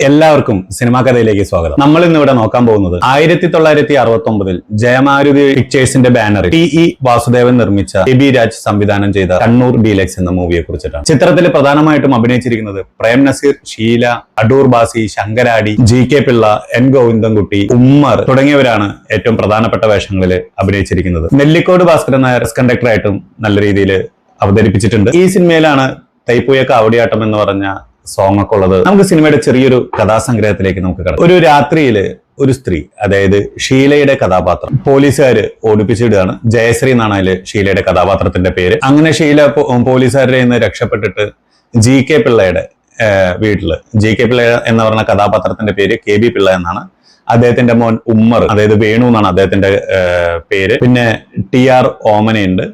എല്ലാവർക്കും സിനിമാ കഥയിലേക്ക് സ്വാഗതം. നമ്മൾ ഇന്ന് ഇവിടെ നോക്കാൻ പോകുന്നത് 1969 ജയമാരുതി പിക്ചേഴ്സിന്റെ ബാനറിൽ ടി വാസുദേവൻ നിർമ്മിച്ച ബി രാജ് സംവിധാനം ചെയ്ത കണ്ണൂർ ഡീലക്സ് എന്ന മൂവിയെ കുറിച്ചിട്ടാണ്. ചിത്രത്തിൽ പ്രധാനമായിട്ടും അഭിനയിച്ചിരിക്കുന്നത് പ്രേം നസീർ, ഷീല, അടൂർ ബാസി, ശങ്കരാടി, GK പിള്ള, N ഗോവിന്ദൻകുട്ടി, ഉമ്മർ തുടങ്ങിയവരാണ് ഏറ്റവും പ്രധാനപ്പെട്ട വേഷങ്ങളിൽ അഭിനയിച്ചിരിക്കുന്നത്. നെല്ലിക്കോട് ഭാസ്കരൻ നായർ കണ്ടക്ടറായിട്ടും നല്ല രീതിയിൽ അവതരിപ്പിച്ചിട്ടുണ്ട്. ഈ സിനിമയിലാണ് തൈപ്പൂയ കാവടിയാട്ടം എന്ന് പറഞ്ഞ സോങ് ഒക്കെ ഉള്ളത്. നമുക്ക് സിനിമയുടെ ചെറിയൊരു കഥാസംഗ്രഹത്തിലേക്ക് നമുക്ക് കടക്കാം. ഒരു രാത്രിയില് ഒരു സ്ത്രീ, അതായത് ഷീലയുടെ കഥാപാത്രം പോലീസുകാര് ഓടിപ്പിച്ചിടുകയാണ്. ജയശ്രീ എന്നാണ് അതില് ഷീലയുടെ കഥാപാത്രത്തിന്റെ പേര്. അങ്ങനെ ഷീല പോലീസുകാരുടെ നിന്ന് രക്ഷപ്പെട്ടിട്ട് GK പിള്ളയുടെ വീട്ടില്, GK പിള്ള എന്ന് പറഞ്ഞ കഥാപാത്രത്തിന്റെ പേര് KB പിള്ള എന്നാണ്. അദ്ദേഹത്തിന്റെ മോൻ ഉമ്മർ, അതായത് വേണു എന്നാണ് അദ്ദേഹത്തിന്റെ പേര്. പിന്നെ TR ഓമനയുണ്ട്,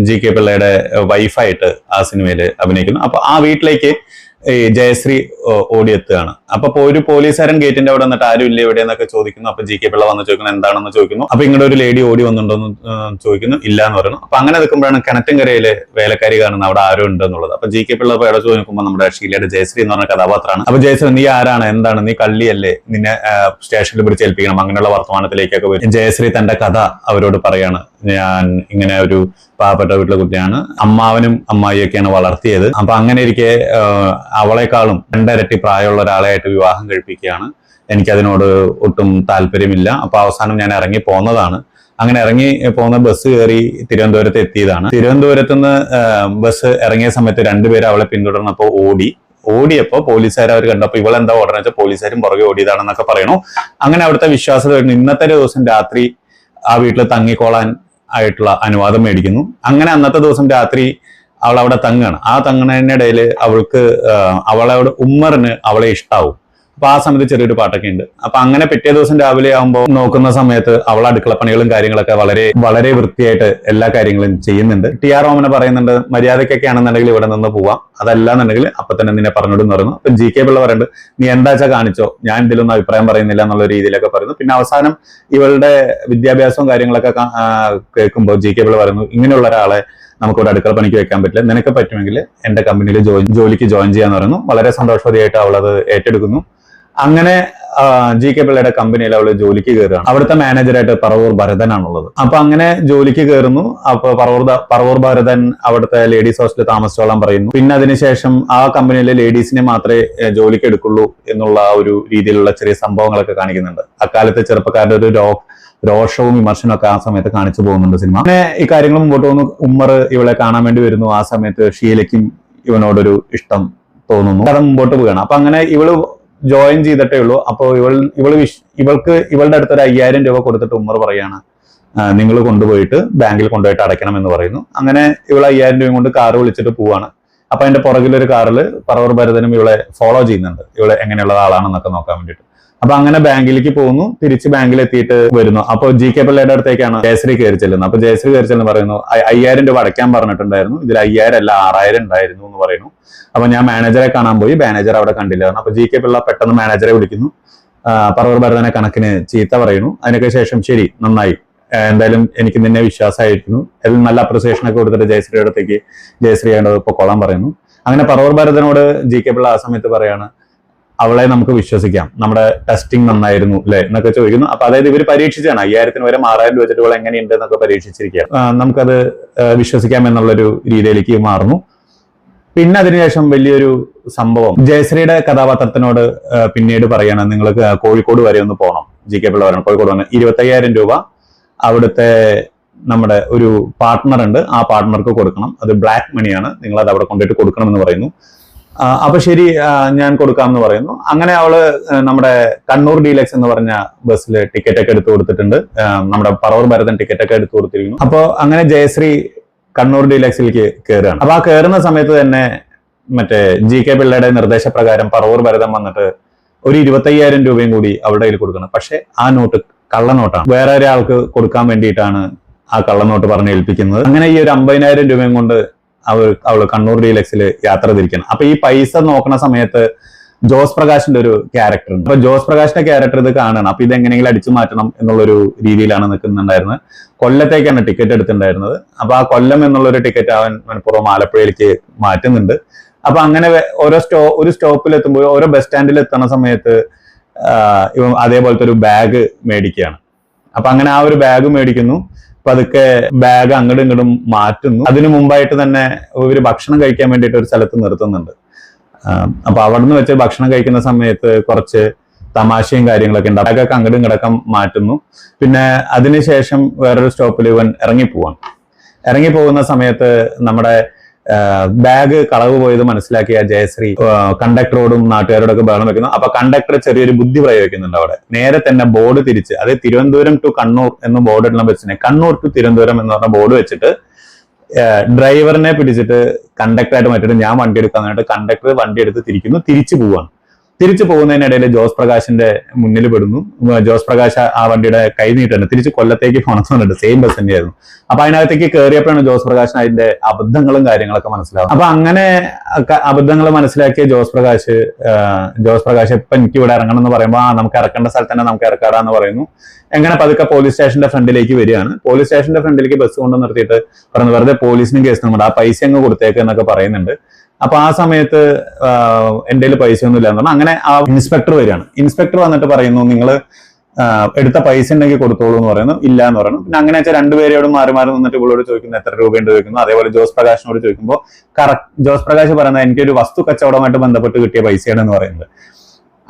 GK പിള്ളയുടെ വൈഫായിട്ട് ആ സിനിമയിൽ അഭിനയിക്കുന്നു. അപ്പൊ ആ വീട്ടിലേക്ക് ഈ ജയശ്രീ ഓടിയെത്തുകയാണ്. അപ്പൊ ഒരു പോലീസുകാരൻ ഗേറ്റിന്റെ അവിടെ വന്നിട്ട് ആരും ഇല്ല ഇവിടെ എന്നൊക്കെ ചോദിക്കുന്നു. അപ്പൊ GK പിള്ള വന്ന് ചോദിക്കുന്നു എന്താണെന്ന് ചോദിക്കുന്നു. അപ്പൊ ഇങ്ങോട്ട് ഒരു ലേഡി ഓടി വന്നിട്ടുണ്ടോന്ന് ചോദിക്കുന്നു. ഇല്ല എന്ന് പറയുന്നു. അപ്പൊ അങ്ങനെ നിൽക്കുമ്പോഴാണ് കിണറ്റുംകരയിലെ വേലക്കാരി കാണുന്നത് അവിടെ ആരും ഉണ്ട് എന്നുള്ളത്. അപ്പൊ GK പിള്ള ഇവിടെ ചോദിക്കുമ്പോൾ നമ്മുടെ ഷീലയുടെ ജയശ്രീ എന്ന് പറഞ്ഞ കഥാപാത്രമാണ്. അപ്പൊ ജയശ്രീ, നീ ആരാണ്, എന്താണ്, നീ കള്ളിയല്ലേ, നിന്നെ സ്റ്റേഷനിൽ പിടിച്ചേൽപ്പിക്കണം, അങ്ങനെയുള്ള വർത്തമാനത്തിലേക്കൊക്കെ വരും. ജയശ്രീ തന്റെ കഥ അവരോട് പറയാണ്. ഞാൻ ഇങ്ങനെ ഒരു പാവപ്പെട്ട വീട്ടിലെ കുട്ടിയാണ്, അമ്മാവനും അമ്മായിയൊക്കെയാണ് വളർത്തിയത്. അപ്പൊ അങ്ങനെ ഇരിക്കെ അവളെക്കാളും 2 ഇരട്ടി പ്രായമുള്ള ഒരാളായിട്ട് വിവാഹം കഴിപ്പിക്കുകയാണ്. എനിക്കതിനോട് ഒട്ടും താല്പര്യമില്ല. അപ്പൊ അവസാനം ഞാൻ ഇറങ്ങി പോന്നതാണ്. അങ്ങനെ ഇറങ്ങി പോകുന്ന ബസ് കയറി തിരുവനന്തപുരത്ത് എത്തിയതാണ്. തിരുവനന്തപുരത്ത് നിന്ന് ബസ് ഇറങ്ങിയ സമയത്ത് 2 പേര് അവളെ പിന്തുടർന്നപ്പോ ഓടിയപ്പോ പോലീസുകാർ അവർ കണ്ടപ്പോ ഇവളെന്താ ഓടണെന്ന് വെച്ചാൽ പോലീസുകാരും പുറകെ ഓടിയതാണെന്നൊക്കെ പറയണു. അങ്ങനെ അവിടുത്തെ വിശ്വാസത വരുന്നു. ഇന്നത്തെ ദിവസം രാത്രി ആ വീട്ടിൽ തങ്ങിക്കോളാൻ ആയിട്ടുള്ള അനുവാദം മേടിക്കുന്നു. അങ്ങനെ അന്നത്തെ ദിവസം രാത്രി അവൾ അവിടെ തങ്ങാണ്. ആ തങ്ങണതിനിടയിൽ അവളോട് ഉമ്മറിന് അവളെ ഇഷ്ടാവും. അപ്പൊ ആ സമയത്ത് ചെറിയൊരു പാട്ടൊക്കെ ഉണ്ട്. അപ്പൊ അങ്ങനെ പിറ്റേ ദിവസം രാവിലെ ആകുമ്പോൾ നോക്കുന്ന സമയത്ത് അവൾ അടുക്കളപ്പണികളും കാര്യങ്ങളൊക്കെ വളരെ വളരെ വൃത്തിയായിട്ട് എല്ലാ കാര്യങ്ങളും ചെയ്യുന്നുണ്ട്. TR ഓമന പറയുന്നുണ്ട്, മര്യാദയ്ക്കൊക്കെ ആണെന്നുണ്ടെങ്കിൽ ഇവിടെ നിന്ന് പോവാം, അതല്ലാന്നുണ്ടെങ്കിൽ അപ്പൊ തന്നെ നിന്നെ പറഞ്ഞോടുന്ന് പറയുന്നു. അപ്പൊ GK പിള്ള പറയുന്നുണ്ട്, നീ എന്താച്ചാ കാണിച്ചോ, ഞാൻ ഇതിലൊന്നും അഭിപ്രായം പറയുന്നില്ല എന്നുള്ള രീതിയിലൊക്കെ പറയുന്നു. പിന്നെ അവസാനം ഇവളുടെ വിദ്യാഭ്യാസവും കാര്യങ്ങളൊക്കെ കേൾക്കുമ്പോൾ GK പിള്ള പറയുന്നു, ഇങ്ങനെയുള്ള ഒരാളെ നമുക്കിവിടെ അടുക്കള പണിക്ക് വെക്കാൻ പറ്റില്ല, നിനക്ക് പറ്റുമെങ്കിൽ എന്റെ കമ്പനിയിൽ ജോലിക്ക് ജോയിൻ ചെയ്യാന്ന് പറയുന്നു. വളരെ സന്തോഷവതിയായിട്ട് അവളത് ഏറ്റെടുക്കുന്നു. അങ്ങനെ GK പിള്ളയുടെ കമ്പനിയിൽ അവള് ജോലിക്ക് കയറുകയാണ്. അവിടുത്തെ മാനേജറായിട്ട് പറവൂർ ഭരതനാണുള്ളത്. അപ്പൊ അങ്ങനെ ജോലിക്ക് കയറുന്നു. അപ്പൊ പറവൂർ ഭരതൻ അവിടുത്തെ ലേഡീസ് ഹോസ്റ്റലിൽ താമസിച്ചോളാൻ പറയുന്നു. പിന്നെ അതിനുശേഷം ആ കമ്പനിയിലെ ലേഡീസിനെ മാത്രമേ ജോലിക്ക് എടുക്കുള്ളൂ എന്നുള്ള ഒരു രീതിയിലുള്ള ചെറിയ സംഭവങ്ങളൊക്കെ കാണിക്കുന്നുണ്ട്. അക്കാലത്തെ ചെറുപ്പക്കാരുടെ ഒരു രോഷവും വിമർശനവും ഒക്കെ ആ സമയത്ത് കാണിച്ചു പോകുന്നുണ്ട് സിനിമ. അങ്ങനെ ഈ കാര്യങ്ങൾ മുമ്പോട്ട് പോകുന്നു. ഉമ്മർ ഇവളെ കാണാൻ വേണ്ടി വരുന്നു. ആ സമയത്ത് ഷീലയ്ക്കും ഇവനോടൊരു ഇഷ്ടം തോന്നുന്നു. കഥ മുമ്പോട്ട് പോവുകയാണ്. അപ്പൊ അങ്ങനെ ഇവള് ജോയിൻ ചെയ്തിട്ടേ ഉള്ളൂ. അപ്പോൾ ഇവൾക്ക് ഇവളുടെ അടുത്തൊരു 5000 രൂപ കൊടുത്തിട്ട് ഉമ്മർ പറയാണ്, നിങ്ങൾ കൊണ്ടുപോയിട്ട് ബാങ്കിൽ കൊണ്ടുപോയിട്ട് അടയ്ക്കണം എന്ന് പറയുന്നു. അങ്ങനെ ഇവൾ 5000 രൂപയും കൊണ്ട് കാറ് വിളിച്ചിട്ട് പോവാണ്. അപ്പൊ അതിന്റെ പുറകിലൊരു കാറിൽ പറവൂർ ഭരതനും ഇവളെ ഫോളോ ചെയ്യുന്നുണ്ട്, ഇവളെ എങ്ങനെയുള്ള ആളാണെന്നൊക്കെ നോക്കാൻ വേണ്ടിയിട്ട്. അപ്പൊ അങ്ങനെ ബാങ്കിലേക്ക് പോകുന്നു. തിരിച്ച് ബാങ്കിൽ എത്തിയിട്ട് വരുന്നു. അപ്പൊ GK പിള്ളയുടെ അടുത്തേക്കാണ് ജയശ്രീ കയറി ചെല്ലുന്നത്. അപ്പൊ ജയശ്രീ കയറി ചെല്ലുന്ന പറയുന്നു, 5000 രൂപ അടയ്ക്കാൻ പറഞ്ഞിട്ടുണ്ടായിരുന്നു, ഇതിൽ 5000 അല്ല 6000 ഉണ്ടായിരുന്നു എന്ന് പറയുന്നു. അപ്പൊ ഞാൻ മാനേജറെ കാണാൻ പോയി, മാനേജർ അവിടെ കണ്ടില്ല. അപ്പൊ GK പിള്ള പെട്ടെന്ന് മാനേജറെ വിളിക്കുന്നു. പറവൂർ ഭരതനെ കണക്കിന് ചീത്ത പറയുന്നു. അതിനൊക്കെ ശേഷം ശരി, നന്നായി, എന്തായാലും എനിക്ക് നിന്നെ വിശ്വാസമായിരുന്നു, എല്ലാം നല്ല അപ്രിസിയേഷൻ ഒക്കെ കൊടുത്തിട്ട് ജയശ്രീയുടെ അടുത്തേക്ക് ജയശ്രീ ഇപ്പൊ കൊള്ളാൻ പറയുന്നു. അങ്ങനെ പറവൂർ ഭരതനോട് GK പിള്ള ആ സമയത്ത് പറയാണ്, അവളെ നമുക്ക് വിശ്വസിക്കാം, നമ്മുടെ ടെസ്റ്റിംഗ് നന്നായിരുന്നു അല്ലെ എന്നൊക്കെ ചോദിക്കുന്നു. അപ്പൊ അതായത് ഇവർ പരീക്ഷിച്ചാണ് 5000 വരെ 6000 രൂപ വെച്ചിട്ട് ഇവൾ എങ്ങനെയുണ്ട് എന്നൊക്കെ പരീക്ഷിച്ചിരിക്കുകയാണ്. നമുക്കത് വിശ്വസിക്കാം എന്നുള്ളൊരു രീതിയിലേക്ക് മാറുന്നു. പിന്നെ അതിനുശേഷം വലിയൊരു സംഭവം, ജയശ്രീയുടെ കഥാപാത്രത്തിനോട് പിന്നീട് പറയാണ്, നിങ്ങൾ കോഴിക്കോട് വരെ ഒന്ന് പോകണം. GK പിള്ള പറയണം, കോഴിക്കോട് വന്ന് 25000 രൂപ അവിടുത്തെ നമ്മുടെ ഒരു പാർട്ട്ണർ ഉണ്ട്, ആ പാർട്ട്ണർക്ക് കൊടുക്കണം, അത് ബ്ലാക്ക് മണിയാണ്, നിങ്ങൾ അത് അവിടെ കൊണ്ടുപോയിട്ട് കൊടുക്കണമെന്ന് പറയുന്നു. അപ്പൊ ശരി, ഞാൻ കൊടുക്കാമെന്ന് പറയുന്നു. അങ്ങനെ അവള് നമ്മുടെ കണ്ണൂർ ഡീലക്സ് എന്ന് പറഞ്ഞ ബസ്സിൽ ടിക്കറ്റ് ഒക്കെ എടുത്തു കൊടുത്തിട്ടുണ്ട്. നമ്മുടെ പറവൂർ ഭരതൻ ടിക്കറ്റ് ഒക്കെ എടുത്തു കൊടുത്തിരിക്കുന്നു. അപ്പൊ അങ്ങനെ ജയശ്രീ കണ്ണൂർ ഡീലക്സിലേക്ക് കയറുകയാണ്. അപ്പൊ ആ കയറുന്ന സമയത്ത് തന്നെ മറ്റേ GK പിള്ളയുടെ നിർദ്ദേശപ്രകാരം പറവൂർ ഭരതൻ വന്നിട്ട് ഒരു 25000 രൂപയും കൂടി അവളുടെ കയ്യിൽ കൊടുക്കണം. പക്ഷെ ആ നോട്ട് കള്ളനോട്ടാണ്, വേറെ ഒരാൾക്ക് കൊടുക്കാൻ വേണ്ടിയിട്ടാണ് ആ കള്ളനോട്ട് പറഞ്ഞ് ഏൽപ്പിക്കുന്നത്. അങ്ങനെ ഈ ഒരു 50000 രൂപയും കൊണ്ട് അവള് കണ്ണൂർ ഡീലക്സിൽ യാത്ര തിരിക്കണം. അപ്പൊ ഈ പൈസ നോക്കണ സമയത്ത് ജോസ് പ്രകാശിന്റെ ഒരു ക്യാരക്ടർ ഉണ്ട്. അപ്പൊ ജോസ് പ്രകാശിന്റെ ക്യാരക്ടർ ഇത് കാണണം. അപ്പൊ ഇത് എങ്ങനെയെങ്കിലും അടിച്ചു മാറ്റണം എന്നുള്ളൊരു രീതിയിലാണ് നിൽക്കുന്നുണ്ടായിരുന്നത്. കൊല്ലത്തേക്കാണ് ടിക്കറ്റ് എടുത്തിട്ടുണ്ടായിരുന്നത്. അപ്പൊ ആ കൊല്ലം എന്നുള്ളൊരു ടിക്കറ്റ് അവൻ മനഃപൂർവ്വം ആലപ്പുഴയിലേക്ക് മാറ്റുന്നുണ്ട്. അപ്പൊ അങ്ങനെ ഒരു സ്റ്റോപ്പിൽ എത്തുമ്പോൾ ഓരോ ബസ് സ്റ്റാൻഡിൽ എത്തുന്ന സമയത്ത് ഇവൻ അതേപോലത്തെ ഒരു ബാഗ് മേടിക്കുകയാണ്. അപ്പൊ അങ്ങനെ ആ ഒരു ബാഗ് മേടിക്കുന്നു. പതുക്കെ ബാഗ് അങ്ങോട്ടും ഇങ്ങോട്ടും മാറ്റുന്നു. അതിനു മുമ്പായിട്ട് തന്നെ ഇവര് ഭക്ഷണം കഴിക്കാൻ വേണ്ടിയിട്ട് ഒരു സ്ഥലത്ത് നിർത്തുന്നുണ്ട്. അപ്പൊ അവിടുന്ന് വെച്ച് ഭക്ഷണം കഴിക്കുന്ന സമയത്ത് കുറച്ച് തമാശയും കാര്യങ്ങളൊക്കെ ഉണ്ട്. ബാഗൊക്കെ അങ്ങോട്ടും ഇങ്ങോട്ടൊക്കെ മാറ്റുന്നു. പിന്നെ അതിനുശേഷം വേറൊരു സ്റ്റോപ്പിൽ ഇവൻ ഇറങ്ങിപ്പോകുന്ന സമയത്ത് നമ്മുടെ ബാഗ് കളവ് പോയത് മനസ്സിലാക്കിയ ജയശ്രീ കണ്ടക്ടറോടും നാട്ടുകാരോടൊക്കെ ബഹളം വെക്കുന്നു. അപ്പൊ കണ്ടക്ടർ ചെറിയൊരു ബുദ്ധി പ്രയോഗിക്കുന്നുണ്ട്. അവിടെ നേരെ തന്നെ ബോർഡ് തിരിച്ച്, അത് തിരുവനന്തപുരം ടു കണ്ണൂർ എന്ന് ബോർഡ് ഇടുന്ന ബസ്സിനെ കണ്ണൂർ ടു തിരുവനന്തപുരം എന്ന് പറഞ്ഞ ബോർഡ് വെച്ചിട്ട് ഡ്രൈവറിനെ പിടിച്ചിട്ട് കണ്ടക്ടറായിട്ട് മാറ്റിയിട്ട് ഞാൻ വണ്ടി എടുക്കാൻ വേണ്ടിയിട്ട് കണ്ടക്ടർ വണ്ടി എടുത്ത് തിരിച്ചു പോകുന്നതിനിടയിൽ ജോസ് പ്രകാശിന്റെ മുന്നിൽ പെടുന്നു. ജോസ് പ്രകാശ് ആ വണ്ടിയുടെ കൈ നീട്ടുണ്ട്. തിരിച്ച് കൊല്ലത്തേക്ക് പോകണമെന്നുണ്ട്. സെയിം ബസ് തന്നെയായിരുന്നു. അപ്പൊ അതിനകത്തേക്ക് കയറിയപ്പോഴാണ് ജോസ് പ്രകാശിന് അതിന്റെ അബദ്ധങ്ങളും കാര്യങ്ങളൊക്കെ മനസ്സിലാവും. അപ്പൊ അങ്ങനെ അബദ്ധങ്ങൾ മനസ്സിലാക്കിയ ജോസ് പ്രകാശ് ഇപ്പൊ എനിക്ക് ഇവിടെ ഇറങ്ങണം എന്ന് പറയുമ്പോൾ നമുക്ക് ഇറക്കേണ്ട സ്ഥലത്ത് തന്നെ നമുക്ക് ഇറക്കാടാന്ന് പറയുന്നു. എങ്ങനെ പതുക്കെ പോലീസ് സ്റ്റേഷന്റെ ഫ്രണ്ടിലേക്ക് വരികയാണ്. പോലീസ് സ്റ്റേഷന്റെ ഫ്രണ്ടിലേക്ക് ബസ് കൊണ്ട് നിർത്തിയിട്ട് പറഞ്ഞു വെറുതെ പോലീസിനും കേസ് നമ്മുടെ ആ പൈസ അങ്ങ് കൊടുത്തേക്ക് എന്നൊക്കെ പറയുന്നുണ്ട്. അപ്പൊ ആ സമയത്ത് എന്റെ കയ്യിൽ പൈസ ഒന്നും ഇല്ല എന്ന് പറഞ്ഞു. അങ്ങനെ ആ ഇൻസ്പെക്ടർ വരികയാണ്. ഇൻസ്പെക്ടർ വന്നിട്ട് പറയുന്നു നിങ്ങൾ എടുത്ത പൈസ ഉണ്ടെങ്കിൽ കൊടുത്തോളൂ എന്ന് പറയുന്നു. ഇല്ല എന്ന് പറയുന്നു. പിന്നെ അങ്ങനെ വെച്ചാൽ രണ്ടുപേരോടും മാറി നിന്നിട്ട് ഇവളോട് ചോദിക്കുന്നു എത്ര രൂപയുണ്ട് ചോദിക്കുന്നു. അതേപോലെ ജോസ് പ്രകാശിനോട് ചോദിക്കുമ്പോൾ ജോസ് പ്രകാശ് പറയുന്നത് എനിക്കൊരു വസ്തു കച്ചവടമായിട്ട് ബന്ധപ്പെട്ട് കിട്ടിയ പൈസയാണെന്ന് പറയുന്നത്.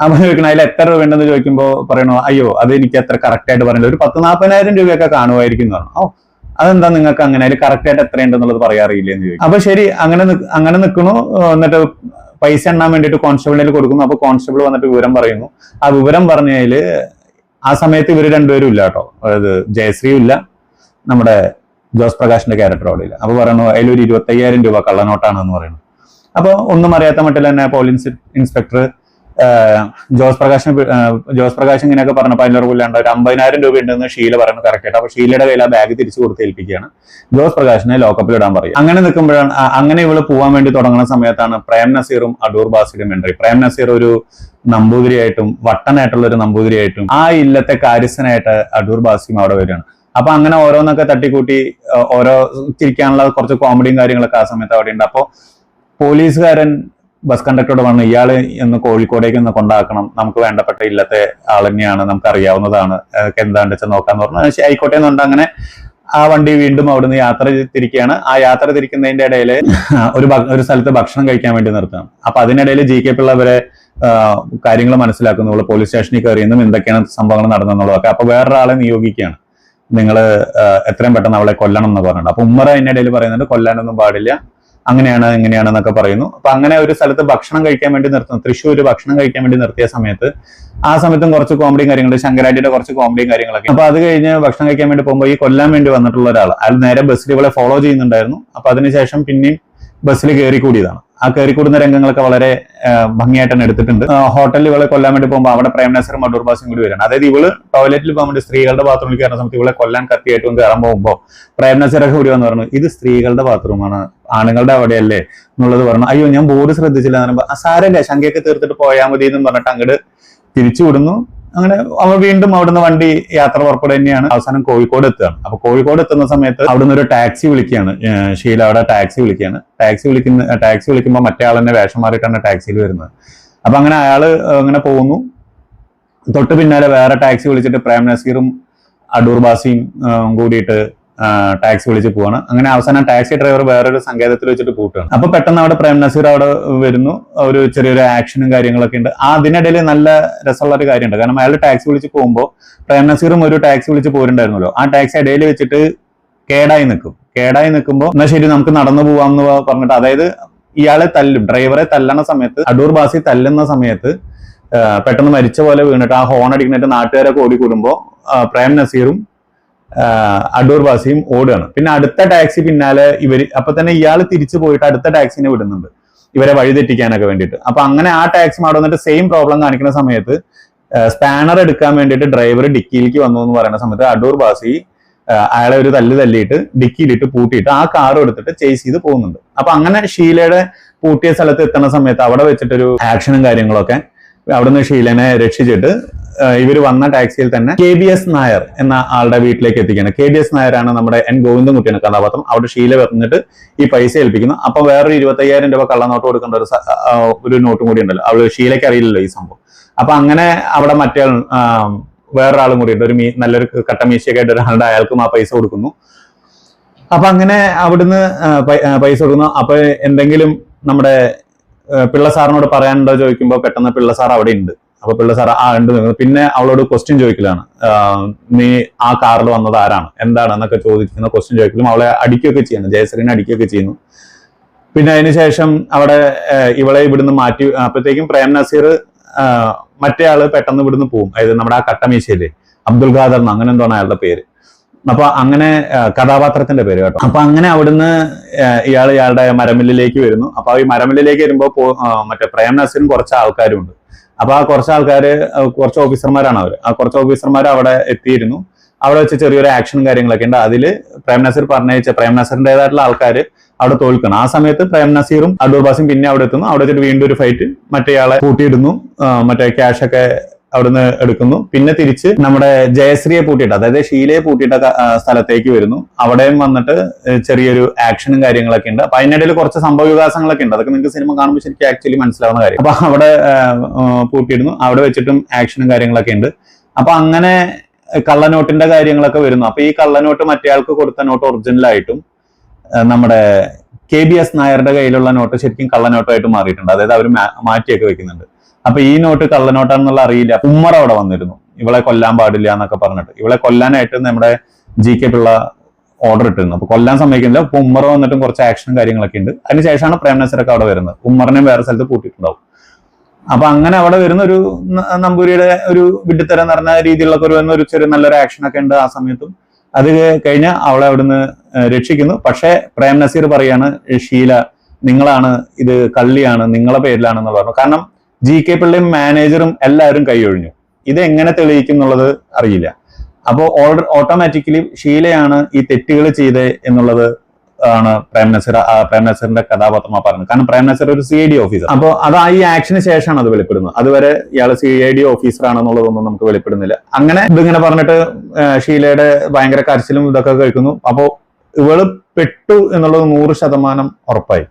അപ്പൊ ചോദിക്കണം അതിൽ എത്ര രൂപ ഉണ്ടെന്ന് ചോദിക്കുമ്പോൾ പറയണോ അയ്യോ അത് എനിക്ക് അത്ര കറക്റ്റ് ആയിട്ട് പറയുന്നത് ഒരു 40,000-40,000 രൂപയൊക്കെ കാണുമായിരിക്കും എന്ന് പറഞ്ഞു. അതെന്താ നിങ്ങൾക്ക് അങ്ങനെ അതിൽ കറക്റ്റ് ആയിട്ട് എത്രയുണ്ടെന്നുള്ളത് പറയാറിയില്ല എന്ന് ചോദിക്കും. അപ്പൊ ശരി അങ്ങനെ നിൽക്കുന്നു. എന്നിട്ട് പൈസ എണ്ണാൻ വേണ്ടിയിട്ട് കോൺസ്റ്റബിളിൽ കൊടുക്കുന്നു. അപ്പൊ കോൺസ്റ്റബിൾ വന്നിട്ട് വിവരം പറയുന്നു. ആ വിവരം പറഞ്ഞതില് ആ സമയത്ത് ഇവര് രണ്ടുപേരും ഇല്ല കേട്ടോ. അതായത് ജയശ്രീയും ഇല്ല, നമ്മുടെ ജോസ് പ്രകാശിന്റെ ക്യാരക്ടർ അവിടെ ഇല്ല. അപ്പൊ പറയുന്നു അതിലൊരു 25,000 രൂപ കള്ളനോട്ടാണെന്ന് പറയുന്നു. അപ്പൊ ഒന്നും അറിയാത്ത മട്ടിൽ തന്നെ പോലീസ് ഇൻസ്പെക്ടർ ജോസ് പ്രകാശ് ഇങ്ങനെയൊക്കെ പറഞ്ഞപ്പോൾ അതിലൊരുമില്ലാണ്ട് ഒരു 50,000 രൂപ ഉണ്ടെന്ന് ഷീല പറയുന്നു കറക്റ്റ് ആയിട്ട്. അപ്പൊ ഷീലയുടെ കയ്യിൽ ആ ബാഗ് തിരിച്ചു കൊടുത്ത് ഏൽപ്പിക്കുകയാണ്. ജോസ് പ്രകാശിനെ ലോക്കപ്പിൽ ഇടാൻ പറയും. അങ്ങനെ നിൽക്കുമ്പോഴാണ് അങ്ങനെ ഇവള് പോകാൻ വേണ്ടി തുടങ്ങുന്ന സമയത്താണ് പ്രേം നസീറും അടൂർ ബാസിയുടെയും എൻട്രി. പ്രേം നസീർ ഒരു നമ്പൂതിരിയായിട്ടും വട്ടനായിട്ടുള്ള ഒരു നമ്പൂതിരിയായിട്ടും ആ ഇല്ലത്തെ കാര്യസ്ഥനായിട്ട് അടൂർ ബാസിയും അവിടെ വരികയാണ്. അപ്പൊ അങ്ങനെ ഓരോന്നൊക്കെ തട്ടിക്കൂട്ടി ഓരോ ചിരിക്കാനുള്ള കുറച്ച് കോമഡിയും കാര്യങ്ങളൊക്കെ ആ സമയത്ത് അവിടെ ഉണ്ട്. അപ്പൊ പോലീസുകാരൻ ബസ് കണ്ടക്ടറോട് പറഞ്ഞു ഇയാള് ഇന്ന് കോഴിക്കോടേക്ക് ഒന്ന് കൊണ്ടാക്കണം, നമുക്ക് വേണ്ടപ്പെട്ട ഇല്ലത്തെ ആൾ തന്നെയാണ്, നമുക്ക് അറിയാവുന്നതാണ്, എന്താണെന്ന് വെച്ചാൽ നോക്കാന്ന് പറഞ്ഞു. ആയിക്കോട്ടെ എന്നുണ്ട്. അങ്ങനെ ആ വണ്ടി വീണ്ടും അവിടുന്ന് യാത്ര തിരിക്കുകയാണ്. ആ യാത്ര തിരിക്കുന്നതിന്റെ ഇടയിൽ ഒരു സ്ഥലത്ത് ഭക്ഷണം കഴിക്കാൻ വേണ്ടി നിർത്തുകയാണ്. അപ്പൊ അതിനിടയിൽ GK പിള്ള അവരെ കാര്യങ്ങൾ മനസ്സിലാക്കുന്നു. പോലീസ് സ്റ്റേഷനിൽ കയറിയെന്നും എന്തൊക്കെയാണ് സംഭവങ്ങൾ നടന്നെന്നുള്ളതൊക്കെ. അപ്പൊ വേറൊരാളെ നിയോഗിക്കുകയാണ്. നിങ്ങൾ എത്രയും പെട്ടെന്ന് അവളെ കൊല്ലണം എന്ന് പറഞ്ഞിട്ടുണ്ട്. അപ്പൊ ഉമ്മറ അതിനിടയിൽ പറയുന്നുണ്ട് കൊല്ലാനൊന്നും പാടില്ല, അങ്ങനെയാണ് ഇങ്ങനെയാണെന്നൊക്കെ പറയുന്നു. അപ്പൊ അങ്ങനെ ഒരു സ്ഥലത്ത് ഭക്ഷണം കഴിക്കാൻ വേണ്ടി നിർത്തുന്നു. തൃശ്ശൂർ ഭക്ഷണം കഴിക്കാൻ വേണ്ടി നിർത്തിയ സമയത്ത് ആ സമയത്തും കുറച്ച് കോമഡിയും കാര്യങ്ങളും ശങ്കരാറ്റിയുടെ കുറച്ച് കോമഡിയും കാര്യങ്ങളൊക്കെ. അപ്പൊ അത് കഴിഞ്ഞ് ഭക്ഷണം കഴിക്കാൻ വേണ്ടി പോകുമ്പോൾ ഈ കൊല്ലാൻ വേണ്ടി വന്നിട്ടുള്ള ഒരാൾ അയാൾ നേരെ ബസ്സിൽ ഇവളെ ഫോളോ ചെയ്യുന്നുണ്ടായിരുന്നു. അപ്പൊ അതിനുശേഷം പിന്നെയും ബസ്സിൽ കയറി കൂടിയതാണ്. ആ കയറി കൂടുന്ന രംഗങ്ങളൊക്കെ വളരെ ഭംഗിയായിട്ട് തന്നെ എടുത്തിട്ടുണ്ട്. ഹോട്ടലിൽ ഇവളെ കൊല്ലാൻ വേണ്ടി പോകുമ്പോൾ അവിടെ പ്രേം നസീറും അടൂർ ബാസിയും കൂടി വരികയാണ്. അതായത് ഇവള് ടോയ്ലറ്റിൽ പോകാൻ വേണ്ടി സ്ത്രീകളുടെ ബാത്റൂമിൽ കയറുന്ന സമയത്ത് ഇവളെ കൊല്ലാൻ കത്തിയായിട്ടും കയറാൻ പോകുമ്പോൾ പ്രേം നസീറൊക്കെ കൂടി വന്ന് പറഞ്ഞു ഇത് സ്ത്രീകളുടെ ബാത്റൂമാണ്, ആണുങ്ങളുടെ അവിടെയല്ലേ എന്നുള്ളത് പറഞ്ഞു. അയ്യോ ഞാൻ ബോർഡ് ശ്രദ്ധിച്ചില്ല എന്ന് പറയുമ്പോൾ സാരല്ലേ ശങ്കയൊക്കെ തീർത്തിട്ട് പോയാൽ മതി എന്ന് പറഞ്ഞിട്ട് അങ്ങോട്ട് തിരിച്ചു വിടുന്നു. അങ്ങനെ അവ വീണ്ടും അവിടുന്ന് വണ്ടി യാത്ര പുറപ്പെടുക തന്നെയാണ്. അവസാനം കോഴിക്കോട് എത്തുകയാണ്. അപ്പൊ കോഴിക്കോട് എത്തുന്ന സമയത്ത് അവിടുന്ന് ഒരു ടാക്സി വിളിക്കുകയാണ്. ഷീല അവിടെ ടാക്സി വിളിക്കുമ്പോൾ മറ്റേ ആളെന്നെ വേഷം മാറിയിട്ടാണ് ടാക്സിയിൽ വരുന്നത്. അപ്പൊ അങ്ങനെ അയാള് അങ്ങനെ പോകുന്നു. തൊട്ട് പിന്നാലെ വേറെ ടാക്സി വിളിച്ചിട്ട് പ്രേം നസീറും അടൂർ ബാസിയും കൂടിയിട്ട് ടാക്സി വിളിച്ച് പോവാണ്. അങ്ങനെ അവസാനം ടാക്സി ഡ്രൈവർ വേറൊരു സങ്കേതത്തിൽ വെച്ചിട്ട് കൂട്ടുകയാണ്. അപ്പൊ പെട്ടെന്ന് അവിടെ പ്രേം നസീർ അവിടെ വരുന്നു. ഒരു ചെറിയൊരു ആക്ഷനും കാര്യങ്ങളൊക്കെ ഉണ്ട്. അതിനിടയിൽ നല്ല രസമുള്ള ഒരു കാര്യമുണ്ട്. കാരണം അയാൾ ടാക്സി വിളിച്ച് പോകുമ്പോൾ പ്രേം നസീറും ഒരു ടാക്സി വിളിച്ച് പോരുണ്ടായിരുന്നല്ലോ. ആ ടാക്സി ഇടയിൽ വെച്ചിട്ട് കേടായി നിൽക്കുമ്പോൾ എന്നാ ശരി നമുക്ക് നടന്നു പോവാം എന്ന് പറഞ്ഞിട്ട്, അതായത് ഇയാളെ ഡ്രൈവറെ തല്ലണ സമയത്ത് അടൂർ ബാസി തല്ലുന്ന സമയത്ത് പെട്ടെന്ന് മരിച്ച പോലെ വീണിട്ട് ആ ഹോൺ അടിക്കുന്നിട്ട് നാട്ടുകാരൊക്കെ ഓടിക്കൂടുമ്പോൾ പ്രേം നസീറും അടൂർ ബാസിയും ഓടുകയാണ്. പിന്നെ അടുത്ത ടാക്സി പിന്നാലെ അപ്പൊ തന്നെ ഇയാൾ തിരിച്ചു പോയിട്ട് അടുത്ത ടാക്സിനെ വിടുന്നുണ്ട് ഇവരെ വഴിതെറ്റിക്കാനൊക്കെ വേണ്ടിയിട്ട്. അപ്പൊ അങ്ങനെ ആ ടാക്സി അവിടെ വന്നിട്ട് സെയിം പ്രോബ്ലം കാണിക്കുന്ന സമയത്ത് സ്പാനർ എടുക്കാൻ വേണ്ടിയിട്ട് ഡ്രൈവർ ഡിക്കിയിലേക്ക് വന്നു എന്ന് പറയുന്ന സമയത്ത് അടൂർ ബാസി അയാളെ ഒരു തല്ലിയിട്ട് ഡിക്കിയിലിട്ട് പൂട്ടിയിട്ട് ആ കാറും എടുത്തിട്ട് ചേസ് ചെയ്ത് പോകുന്നുണ്ട്. അപ്പൊ അങ്ങനെ ഷീലയുടെ പൂട്ടിയ സ്ഥലത്ത് എത്തുന്ന സമയത്ത് അവിടെ വെച്ചിട്ടൊരു ആക്ഷനും കാര്യങ്ങളൊക്കെ അവിടുന്ന് ഷീലനെ രക്ഷിച്ചിട്ട് ഇവർ വന്ന ടാക്സിയിൽ തന്നെ KBS നായർ എന്ന ആളുടെ വീട്ടിലേക്ക് എത്തിക്കുകയാണ്. KBS നായരാണ് നമ്മുടെ N ഗോവിന്ദൻകുട്ടിയാണ് കഥാപാത്രം. അവിടെ ഷീല വന്നിട്ട് ഈ പൈസ ഏൽപ്പിക്കുന്നു. അപ്പൊ വേറൊരു 25,000 രൂപ കള്ളനോട്ട് കൊടുക്കേണ്ട ഒരു നോട്ടും കൂടി ഉണ്ടല്ലോ. അവള് ഷീലയ്ക്ക് അറിയില്ലല്ലോ ഈ സംഭവം. അപ്പൊ അങ്ങനെ അവിടെ മറ്റേ വേറൊരാളും കൂടി ഉണ്ട്, നല്ലൊരു കട്ടമീശയൊക്കെ ആയിട്ട് ഒരാളുടെ, അയാൾക്കും ആ പൈസ കൊടുക്കുന്നു. അപ്പൊ അങ്ങനെ അവിടുന്ന് പൈസ കൊടുക്കുന്നു. അപ്പൊ എന്തെങ്കിലും നമ്മുടെ പിള്ള സാറിനോട് പറയാനുണ്ടോ ചോദിക്കുമ്പോൾ പെട്ടെന്ന് പിള്ള സാർ അവിടെ ഉണ്ട്. അപ്പൊ പിള്ള സാർ ഉണ്ട്. പിന്നെ അവളോട് ക്വസ്റ്റ്യൻ ചോദിക്കലാണ്, നീ ആ കാറിൽ വന്നത് ആരാണ്, എന്താണ് എന്നൊക്കെ ചോദിക്കുന്ന ക്വസ്റ്റ്യൻ ചോദിക്കലും അവളെ അടിക്കുകയൊക്കെ ചെയ്യുന്നു, ജയശ്രീനെ അടിക്കുകയൊക്കെ ചെയ്യുന്നു. പിന്നെ അതിനുശേഷം അവിടെ ഇവളെ ഇവിടുന്ന് മാറ്റി. അപ്പോഴത്തേക്കും പ്രേം നസീർ മറ്റേ ആള് പെട്ടെന്ന് ഇവിടുന്ന് പോകും. അതായത് നമ്മുടെ ആ കട്ടമീശയില് അബ്ദുൽ ഖാദർ അങ്ങനെ എന്താണ് അയാളുടെ പേര്. അപ്പൊ അങ്ങനെ കഥാപാത്രത്തിന്റെ പേര് കേട്ടോ. അപ്പൊ അങ്ങനെ അവിടുന്ന് ഇയാളുടെ മരമില്ലിലേക്ക് വരുന്നു. അപ്പൊ ഈ മരമില്ലിലേക്ക് വരുമ്പോ മറ്റേ പ്രേം നസീറും കുറച്ച് ആൾക്കാരും ഉണ്ട്. അപ്പൊ ആ കുറച്ച് ആൾക്കാര്, കുറച്ച് ഓഫീസർമാരാണ് അവര്. ആ കുറച്ച് ഓഫീസർമാർ അവിടെ എത്തിയിരുന്നു. അവിടെ വെച്ച് ചെറിയൊരു ആക്ഷനും കാര്യങ്ങളൊക്കെ ഉണ്ട്. അതില് പ്രേം നസീർ പറഞ്ഞയച്ച പ്രേം നസീറിന്റേതായിട്ടുള്ള ആൾക്കാര് അവിടെ തോൽക്കണം. ആ സമയത്ത് പ്രേം നസീറും അടൂർ ബാസിയും പിന്നെ അവിടെ എത്തുന്നു. അവിടെ വെച്ചിട്ട് വീണ്ടും ഒരു ഫൈറ്റ്, മറ്റേയാളെ കൂട്ടിയിടുന്നു, മറ്റേ ക്യാഷ് ഒക്കെ അവിടുന്ന് എടുക്കുന്നു. പിന്നെ തിരിച്ച് നമ്മുടെ ജയശ്രീയെ പൂട്ടിയിട്ട്, അതായത് ഷീലയെ പൂട്ടിയിട്ട സ്ഥലത്തേക്ക് വരുന്നു. അവിടെയും വന്നിട്ട് ചെറിയൊരു ആക്ഷനും കാര്യങ്ങളൊക്കെ ഉണ്ട്. അപ്പൊ അതിനിടയിൽ കുറച്ച് സംഭവ വികാസങ്ങളൊക്കെ ഉണ്ട്. അതൊക്കെ നിങ്ങൾക്ക് സിനിമ കാണുമ്പോൾ ശരിക്കും ആക്ച്വലി മനസ്സിലാവുന്ന കാര്യം. അപ്പൊ അവിടെ പൂട്ടിയിടുന്നു. അവിടെ വെച്ചിട്ടും ആക്ഷനും കാര്യങ്ങളൊക്കെ ഉണ്ട്. അപ്പൊ അങ്ങനെ കള്ളനോട്ടിന്റെ കാര്യങ്ങളൊക്കെ വരുന്നു. അപ്പൊ ഈ കള്ളനോട്ട് മറ്റേയാൾക്ക് കൊടുത്ത നോട്ട് ഒറിജിനലായിട്ടും നമ്മുടെ KBS നായരുടെ കയ്യിലുള്ള നോട്ട് ശരിക്കും കള്ളനോട്ടായിട്ട് മാറിയിട്ടുണ്ട്. അതായത് അവർ മാറ്റിയൊക്കെ വെക്കുന്നുണ്ട്. അപ്പൊ ഈ നോട്ട് കള്ളനോട്ടാണെന്നുള്ള അറിയില്ല. ഉമ്മർ അവിടെ വന്നിരുന്നു, ഇവളെ കൊല്ലാൻ പാടില്ല എന്നൊക്കെ പറഞ്ഞിട്ട്. ഇവളെ കൊല്ലാനായിട്ട് നമ്മുടെ GK പിള്ള ഓർഡർ ഇട്ടിരുന്നു. അപ്പൊ കൊല്ലാൻ സമ്മതിക്കുന്നില്ല. അപ്പൊ ഉമ്മർ വന്നിട്ടും കുറച്ച് ആക്ഷനും കാര്യങ്ങളൊക്കെ ഉണ്ട്. അതിനുശേഷമാണ് പ്രേം നസീറൊക്കെ അവിടെ വരുന്നത്. ഉമ്മറിനെയും വേറെ സ്ഥലത്ത് കൂട്ടിയിട്ടുണ്ടാവും. അപ്പൊ അങ്ങനെ അവിടെ വരുന്ന ഒരു നമ്പൂരിയുടെ ഒരു വിഡ്ഢിത്തരം എന്ന് പറഞ്ഞ രീതിയിലൊക്കെ ഒരു ചെറിയ നല്ലൊരു ആക്ഷനൊക്കെ ഉണ്ട് ആ സമയത്തും. അത് കഴിഞ്ഞ് അവളെ അവിടുന്ന് രക്ഷിക്കുന്നു. പക്ഷെ പ്രേം നസീർ പറയാണ്, ഷീല നിങ്ങളാണ് ഇത്, കള്ളിയാണ്, നിങ്ങളെ പേരിലാണെന്ന് പറഞ്ഞു. കാരണം GK പിള്ളയും മാനേജറും എല്ലാവരും കൈയൊഴിഞ്ഞു. ഇത് എങ്ങനെ തെളിയിക്കും എന്നുള്ളത് അറിയില്ല. അപ്പോൾ ഓട്ടോമാറ്റിക്കലി ഷീലയാണ് ഈ തെറ്റുകൾ ചെയ്തത് എന്നുള്ളത് ആണ് പ്രേം നസീറിന്റെ കഥാപാത്രമാണ് പറഞ്ഞത്. കാരണം പ്രേം നസീർ ഒരു CID ഓഫീസർ. അപ്പോൾ അത് ഈ ആക്ഷന് ശേഷമാണ് അത് വെളിപ്പെടുന്നത്. അതുവരെ ഇയാൾ CID ഓഫീസർ ആണെന്നുള്ളതൊന്നും നമുക്ക് വെളിപ്പെടുന്നില്ല. അങ്ങനെ ഇതിങ്ങനെ പറഞ്ഞിട്ട് ഷീലയുടെ ഭയങ്കര കരച്ചിലും ഇതൊക്കെ കഴിക്കുന്നു. അപ്പോൾ ഇവള് പെട്ടു എന്നുള്ളത് 100% ഉറപ്പായി.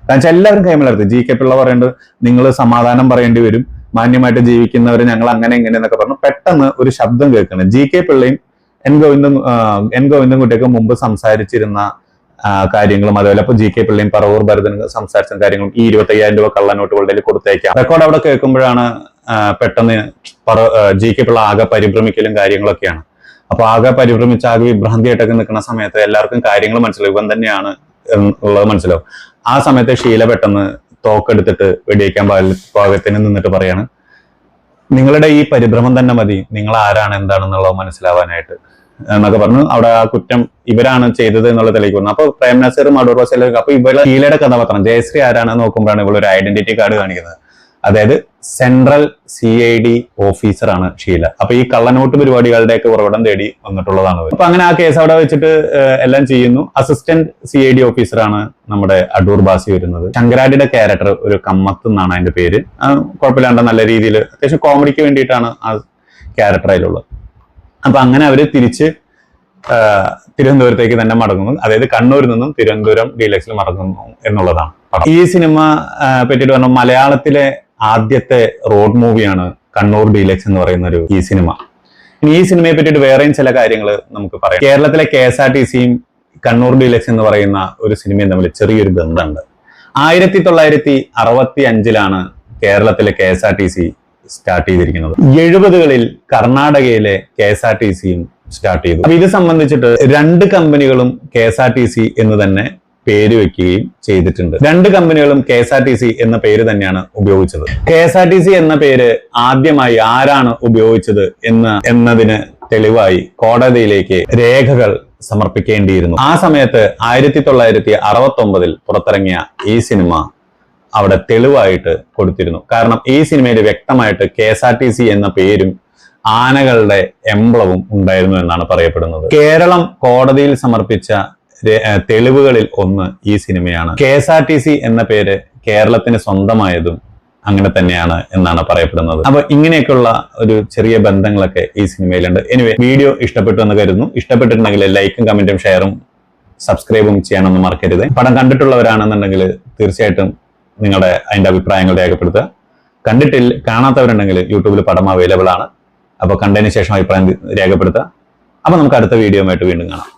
കാരണം വെച്ചാൽ എല്ലാവരും കൈമലർത്തി. GK പിള്ള പറയുന്നത്, നിങ്ങൾ സമാധാനം പറയേണ്ടി വരും, മാന്യമായിട്ട് ജീവിക്കുന്നവര് ഞങ്ങൾ അങ്ങനെ ഇങ്ങനെ എന്നൊക്കെ പറഞ്ഞു. പെട്ടെന്ന് ഒരു ശബ്ദം കേൾക്കണം. GK പിള്ളയും N ഗോവിന്ദൻകുട്ടിയൊക്കെ മുമ്പ് സംസാരിച്ചിരുന്ന കാര്യങ്ങളും അതുപോലെ അപ്പൊ GK പിള്ളയും പറവൂർ ഭരതനും സംസാരിച്ച കാര്യങ്ങളും ഈ 25,000 രൂപ കള്ളനോട്ടുകളുടെ കൊടുത്തേക്കാം റെക്കോർഡ് അവിടെ കേൾക്കുമ്പോഴാണ് പെട്ടെന്ന് GK പിള്ള ആകെ പരിഭ്രമിക്കലും കാര്യങ്ങളൊക്കെയാണ്. അപ്പൊ ആകെ പരിഭ്രമിച്ച് ആകെ വിഭ്രാന്തിയായിട്ടൊക്കെ നിൽക്കുന്ന സമയത്ത് എല്ലാവർക്കും കാര്യങ്ങൾ മനസ്സിലാവും, ഇവൻ തന്നെയാണ് ഉള്ളത് മനസ്സിലാവും. ആ സമയത്ത് ഷീല പെട്ടെന്ന് തോക്കെടുത്തിട്ട് വെടിവെക്കാൻ പാകത്തിന് നിന്നിട്ട് പറയാണ്, നിങ്ങളുടെ ഈ പരിഭ്രമം തന്നെ മതി, നിങ്ങൾ ആരാണ് എന്താണെന്നുള്ളത് മനസ്സിലാവാനായിട്ട് എന്നൊക്കെ പറഞ്ഞു. അവിടെ ആ കുറ്റം ഇവരാണ് ചെയ്തത് എന്നുള്ള തെളിയിക്ക് വന്നു. അപ്പൊ പ്രേം നസീറും അടൂർ ബാസിയും അപ്പൊ ഇവളെ ഷീലയുടെ കഥാപാത്രം ജയശ്രീ ആരാണെന്ന് നോക്കുമ്പോഴാണ് ഇവളൊരു ഐഡന്റിറ്റി കാർഡ് കാണിക്കുന്നത്. അതായത് സെൻട്രൽ CID ഓഫീസറാണ് ഷീല. അപ്പൊ ഈ കള്ളനോട്ട് പരിപാടികളുടെയൊക്കെ ഉറവിടം തേടി വന്നിട്ടുള്ളതാണ്. അപ്പൊ അങ്ങനെ ആ കേസ് അവിടെ വെച്ചിട്ട് എല്ലാം ചെയ്യുന്നു. അസിസ്റ്റന്റ് CID ഓഫീസറാണ് നമ്മുടെ അടൂർ ബാസി വരുന്നത്. ശങ്കരാടിയുടെ ക്യാരക്ടർ ഒരു കമ്മത്ത് എന്നാണ് അതിന്റെ പേര്. കുഴപ്പമില്ലാണ്ട് നല്ല രീതിയിൽ അത്യാവശ്യം കോമഡിക്ക് വേണ്ടിയിട്ടാണ് ആ ക്യാരക്ടർ അതിലുള്ളത്. അപ്പൊ അങ്ങനെ അവര് തിരിച്ച് തിരുവനന്തപുരത്തേക്ക് തന്നെ മടങ്ങുന്നു. അതായത് കണ്ണൂരിൽ നിന്നും തിരുവനന്തപുരം ഡീലക്സിൽ മടങ്ങുന്നു എന്നുള്ളതാണ്. ഈ സിനിമ പറ്റിയിട്ട് പറഞ്ഞ മലയാളത്തിലെ ആദ്യത്തെ റോഡ് മൂവിയാണ് കണ്ണൂർ ഡീലക്സ് എന്ന് പറയുന്ന ഈ സിനിമ. ഈ സിനിമയെ പറ്റിയിട്ട് വേറെയും ചില കാര്യങ്ങൾ നമുക്ക് പറയാം. കേരളത്തിലെ KSRTCയും കണ്ണൂർ ഡീലക്സ് എന്ന് പറയുന്ന ഒരു സിനിമയും തമ്മിൽ ചെറിയൊരു ബന്ധമുണ്ട്. 1965 കേരളത്തിലെ KSRTC സ്റ്റാർട്ട് ചെയ്തിരിക്കുന്നത്. 70കളിൽ കർണാടകയിലെ KSRTCയും സ്റ്റാർട്ട് ചെയ്തു. അപ്പൊ ഇത് സംബന്ധിച്ചിട്ട് 2 കമ്പനികളും KSRTC എന്ന് തന്നെ പേര് വെക്കുകയും ചെയ്തിട്ടുണ്ട്. 2 കമ്പനികളും KSRTC എന്ന പേര് തന്നെയാണ് ഉപയോഗിച്ചത്. KSRTC എന്ന പേര് ആദ്യമായി ആരാണ് ഉപയോഗിച്ചത് എന്നതിന് തെളിവായി കോടതിയിലേക്ക് രേഖകൾ സമർപ്പിക്കേണ്ടിയിരുന്നു. ആ സമയത്ത് 1969 പുറത്തിറങ്ങിയ ഈ സിനിമ അവിടെ തെളിവായിട്ട് കൊടുത്തിരുന്നു. കാരണം ഈ സിനിമയിൽ വ്യക്തമായിട്ട് KSRTC എന്ന പേരും ആനകളുടെ എംബ്ലവും ഉണ്ടായിരുന്നു എന്നാണ് പറയപ്പെടുന്നത്. കേരളം കോടതിയിൽ സമർപ്പിച്ച തെളിവുകളിൽ ഒന്ന് ഈ സിനിമയാണ്. KSRTC എന്ന പേര് കേരളത്തിന് സ്വന്തമായതും അങ്ങനെ തന്നെയാണ് എന്നാണ് പറയപ്പെടുന്നത്. അപ്പൊ ഇങ്ങനെയൊക്കെയുള്ള ഒരു ചെറിയ ബന്ധങ്ങളൊക്കെ ഈ സിനിമയിലുണ്ട്. എനിവേ, വീഡിയോ ഇഷ്ടപ്പെട്ടു എന്ന് കരുതുന്നു. ഇഷ്ടപ്പെട്ടിട്ടുണ്ടെങ്കിൽ ലൈക്കും കമന്റും ഷെയറും സബ്സ്ക്രൈബും ചെയ്യാനൊന്നും മറക്കരുത്. പടം കണ്ടിട്ടുള്ളവരാണെന്നുണ്ടെങ്കിൽ തീർച്ചയായിട്ടും അതിന്റെ അഭിപ്രായങ്ങൾ രേഖപ്പെടുത്തുക. കാണാത്തവരുണ്ടെങ്കിൽ യൂട്യൂബിൽ പടം അവൈലബിൾ ആണ്. അപ്പൊ കണ്ടതിന് ശേഷം അഭിപ്രായം രേഖപ്പെടുത്തുക. അപ്പൊ നമുക്ക് അടുത്ത വീഡിയോ ആയിട്ട് വീണ്ടും കാണാം.